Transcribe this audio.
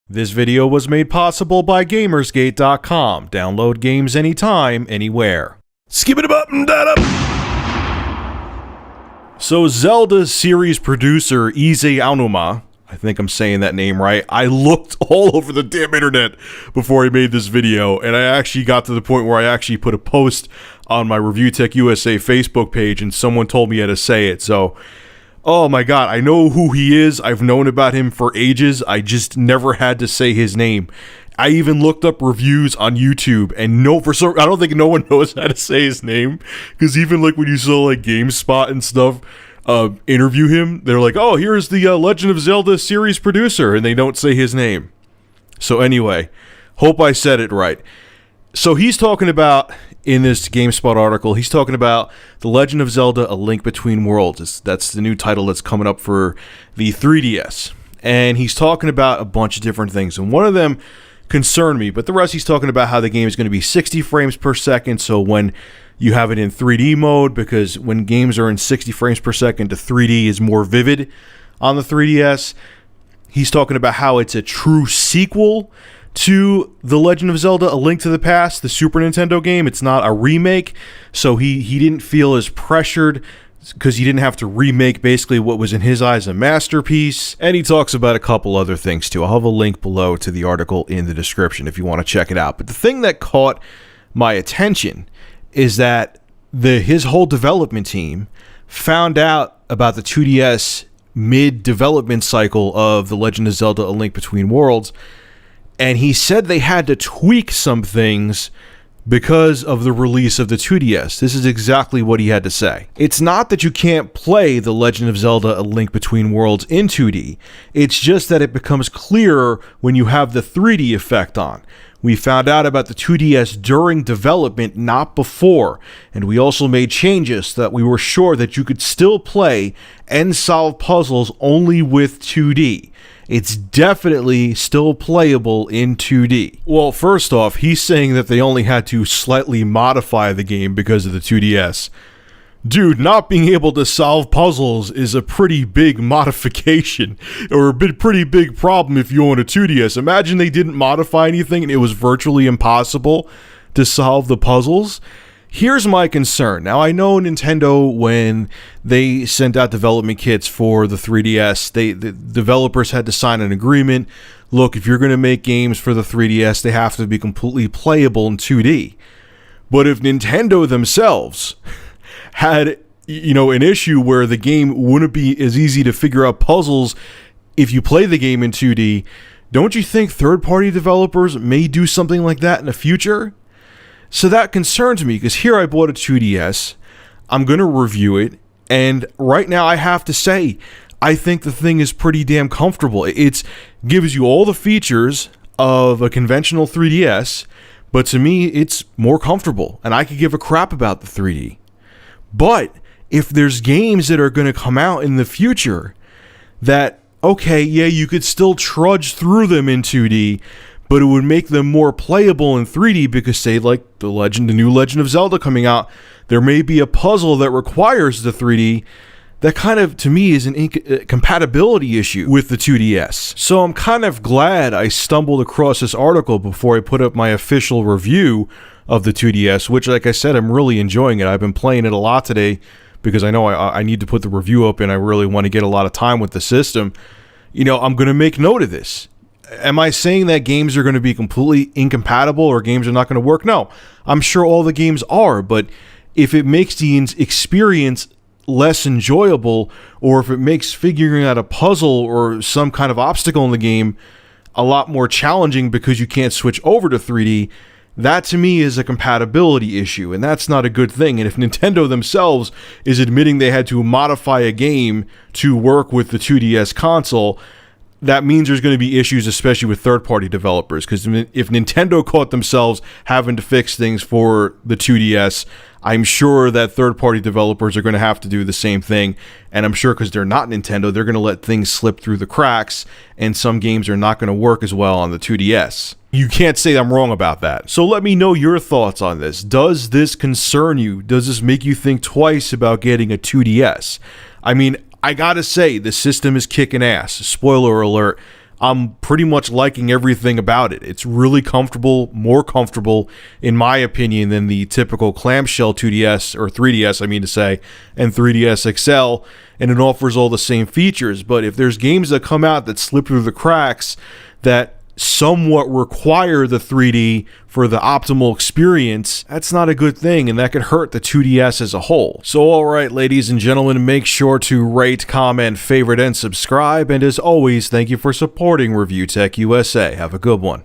This video was made possible by Gamersgate.com. Download games anytime, anywhere. Skip it up and that up. So Zelda series producer Ise Aonuma, I think I'm saying that name right. I looked all over the damn internet before I made this video, and I actually got to the point where I actually put a post on my Review Tech USA Facebook page, and someone told me how to say it. So, oh my god, I know who he is. I've known about him for ages. I just never had to say his name. I even looked up reviews on YouTube, and I don't think no one knows how to say his name, because even like when you saw like GameSpot and stuff interview him, they're like, oh, here's the Legend of Zelda series producer, and they don't say his name. So anyway, hope I said it right. So he's talking about, in this GameSpot article, he's talking about The Legend of Zelda: A Link Between Worlds. That's the new title that's coming up for the 3DS. And he's talking about a bunch of different things, and one of them concerned me, but the rest he's talking about how the game is going to be 60 frames per second, so when you have it in 3D mode, because when games are in 60 frames per second, the 3D is more vivid on the 3DS. He's talking about how it's a true sequel to The Legend of Zelda: A Link to the Past, the Super Nintendo game. It's not a remake, so he didn't feel as pressured because he didn't have to remake basically what was in his eyes a masterpiece. And he talks about a couple other things too. I'll have a link below to the article in the description if you want to check it out. But the thing that caught my attention is that his whole development team found out about the 2DS mid-development cycle of The Legend of Zelda: A Link Between Worlds, and he said they had to tweak some things because of the release of the 2DS. This is exactly what he had to say. It's not that you can't play The Legend of Zelda: A Link Between Worlds in 2D. It's just that it becomes clearer when you have the 3D effect on. We found out about the 2DS during development, not before, and we also made changes so that we were sure that you could still play and solve puzzles only with 2D. It's definitely still playable in 2D. Well, first off, he's saying that they only had to slightly modify the game because of the 2DS. Dude, not being able to solve puzzles is a pretty big modification, or a pretty big problem if you own a 2DS. Imagine they didn't modify anything and it was virtually impossible to solve the puzzles. Here's my concern. Now, I know Nintendo, when they sent out development kits for the 3DS, the developers had to sign an agreement. Look, if you're going to make games for the 3DS, they have to be completely playable in 2D. But if Nintendo themselves had, an issue where the game wouldn't be as easy to figure out puzzles if you play the game in 2D, don't you think third-party developers may do something like that in the future? So that concerns me, because here I bought a 2DS, I'm going to review it, and right now I have to say, I think the thing is pretty damn comfortable. It gives you all the features of a conventional 3DS, but to me, it's more comfortable, and I could give a crap about the 3D. But if there's games that are going to come out in the future that, okay, yeah, you could still trudge through them in 2D, but it would make them more playable in 3D because, say, like the new Legend of Zelda coming out, there may be a puzzle that requires the 3D. That kind of, to me, is an compatibility issue with the 2DS. So I'm kind of glad I stumbled across this article before I put up my official review of the 2DS, which, like I said, I'm really enjoying it. I've been playing it a lot today because I know I need to put the review up and I really want to get a lot of time with the system. I'm going to make note of this. Am I saying that games are going to be completely incompatible or games are not going to work? No, I'm sure all the games are, but if it makes the experience less enjoyable, or if it makes figuring out a puzzle or some kind of obstacle in the game a lot more challenging because you can't switch over to 3D, that to me is a compatibility issue, and that's not a good thing. And if Nintendo themselves is admitting they had to modify a game to work with the 2DS console, that means there's going to be issues, especially with third-party developers, because if Nintendo caught themselves having to fix things for the 2DS, I'm sure that third-party developers are going to have to do the same thing, and I'm sure because they're not Nintendo, they're going to let things slip through the cracks, and some games are not going to work as well on the 2DS. You can't say I'm wrong about that. So let me know your thoughts on this. Does this concern you? Does this make you think twice about getting a 2DS? I mean, I gotta say, the system is kicking ass. Spoiler alert, I'm pretty much liking everything about it. It's really comfortable, more comfortable, in my opinion, than the typical clamshell 2DS, or 3DS, I mean to say, and 3DS XL, and it offers all the same features. But if there's games that come out that slip through the cracks that somewhat require the 3D for the optimal experience, that's not a good thing, and that could hurt the 2DS as a whole. So alright, ladies and gentlemen, make sure to rate, comment, favorite, and subscribe, and as always, thank you for supporting Review Tech USA. Have a good one.